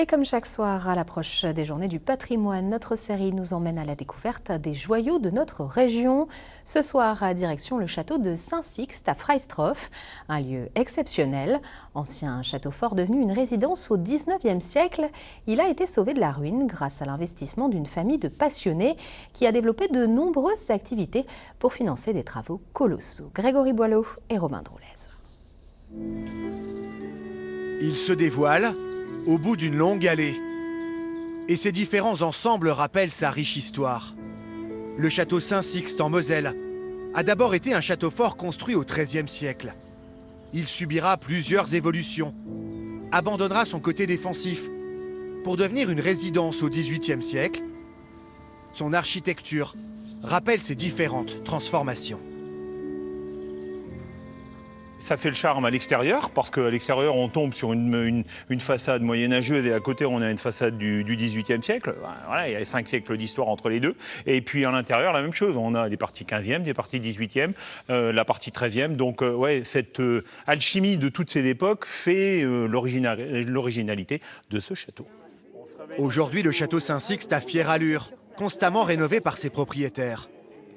Et comme chaque soir, à l'approche des Journées du patrimoine, notre série nous emmène à la découverte des joyaux de notre région. Ce soir, à direction le château de Saint-Sixte à Freistroff, un lieu exceptionnel. Ancien château fort devenu une résidence au XIXe siècle, il a été sauvé de la ruine grâce à l'investissement d'une famille de passionnés qui a développé de nombreuses activités pour financer des travaux colossaux. Grégory Boileau et Romain Droulez. Il se dévoile au bout d'une longue allée. Et ses différents ensembles rappellent sa riche histoire. Le château Saint-Sixte en Moselle a d'abord été un château fort construit au XIIIe siècle. Il subira plusieurs évolutions, abandonnera son côté défensif pour devenir une résidence au XVIIIe siècle. Son architecture rappelle ses différentes transformations. Ça fait le charme à l'extérieur, parce qu'à l'extérieur, on tombe sur une façade moyenâgeuse et à côté, on a une façade du XVIIIe siècle. Voilà, il y a 5 siècles d'histoire entre les deux. Et puis à l'intérieur, la même chose. On a des parties 15e, des parties 18e, la partie 13e. Donc, ouais, cette alchimie de toutes ces époques fait l'originalité de ce château. Aujourd'hui, le château Saint-Sixte a fière allure, constamment rénové par ses propriétaires.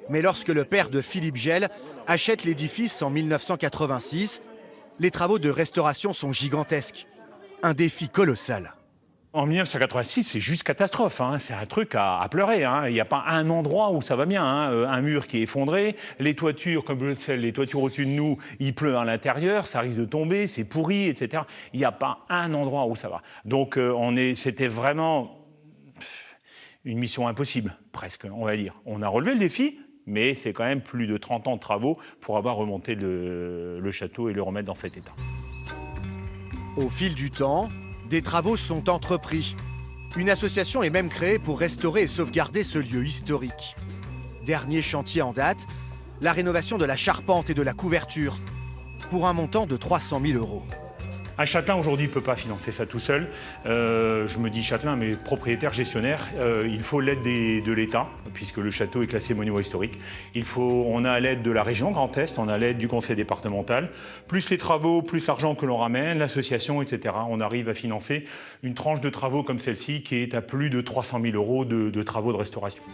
Mais lorsque le père de Philippe Gelle achète l'édifice en 1986, les travaux de restauration sont gigantesques. Un défi colossal. En 1986, c'est juste catastrophe, hein. C'est un truc à pleurer, hein. Il n'y a pas un endroit où ça va bien, hein. Un mur qui est effondré, les toitures, comme les toitures au-dessus de nous, il pleut à l'intérieur, ça risque de tomber, c'est pourri, etc. Il n'y a pas un endroit où ça va. Donc c'était vraiment une mission impossible, presque, on va dire. On a relevé le défi, mais c'est quand même plus de 30 ans de travaux pour avoir remonté le château et le remettre dans cet état. Au fil du temps, des travaux sont entrepris. Une association est même créée pour restaurer et sauvegarder ce lieu historique. Dernier chantier en date, la rénovation de la charpente et de la couverture, pour un montant de 300 000 €. Un châtelain aujourd'hui ne peut pas financer ça tout seul. Je me dis châtelain, mais propriétaire, gestionnaire. Il faut l'aide de l'État, puisque le château est classé monument historique. On a l'aide de la région Grand Est, on a l'aide du conseil départemental, plus les travaux, plus l'argent que l'on ramène, l'association, etc. On arrive à financer une tranche de travaux comme celle-ci qui est à plus de 300 000 € de travaux de restauration.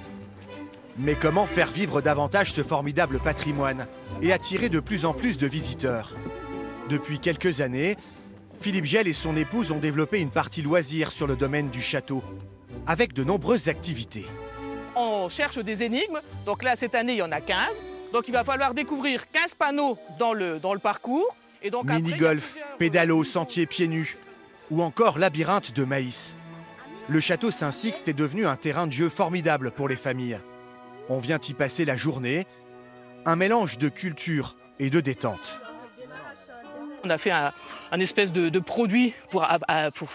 Mais comment faire vivre davantage ce formidable patrimoine et attirer de plus en plus de visiteurs? Depuis quelques années, Philippe Gelle et son épouse ont développé une partie loisirs sur le domaine du château, avec de nombreuses activités. On cherche des énigmes, donc là cette année il y en a 15, donc il va falloir découvrir 15 panneaux dans le parcours. Mini-golf, pédalo, sentier pieds nus, ou encore labyrinthe de maïs. Le château Saint-Sixte est devenu un terrain de jeu formidable pour les familles. On vient y passer la journée, un mélange de culture et de détente. On a fait un espèce de produit pour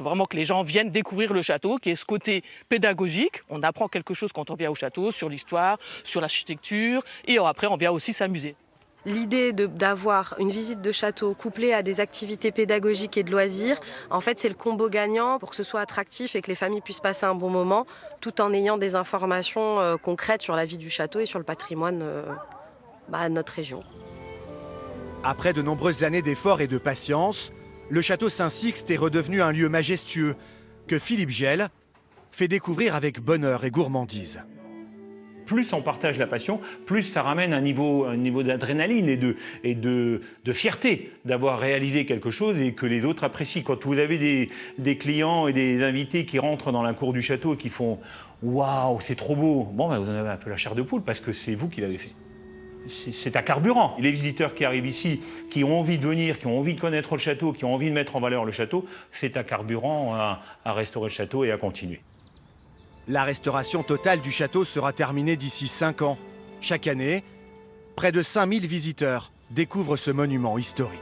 vraiment que les gens viennent découvrir le château, qui est ce côté pédagogique. On apprend quelque chose quand on vient au château, sur l'histoire, sur l'architecture, et après on vient aussi s'amuser. L'idée d'avoir une visite de château couplée à des activités pédagogiques et de loisirs, en fait c'est le combo gagnant pour que ce soit attractif et que les familles puissent passer un bon moment, tout en ayant des informations concrètes sur la vie du château et sur le patrimoine de notre région. Après de nombreuses années d'efforts et de patience, le château Saint-Sixte est redevenu un lieu majestueux que Philippe Gelle fait découvrir avec bonheur et gourmandise. Plus on partage la passion, plus ça ramène un niveau d'adrénaline et de fierté d'avoir réalisé quelque chose et que les autres apprécient. Quand vous avez des clients et des invités qui rentrent dans la cour du château et qui font « Waouh, c'est trop beau !» Bon, vous en avez un peu la chair de poule parce que c'est vous qui l'avez fait. C'est un carburant. Les visiteurs qui arrivent ici, qui ont envie de venir, qui ont envie de connaître le château, qui ont envie de mettre en valeur le château, c'est un carburant à restaurer le château et à continuer. La restauration totale du château sera terminée d'ici 5 ans. Chaque année, près de 5000 visiteurs découvrent ce monument historique.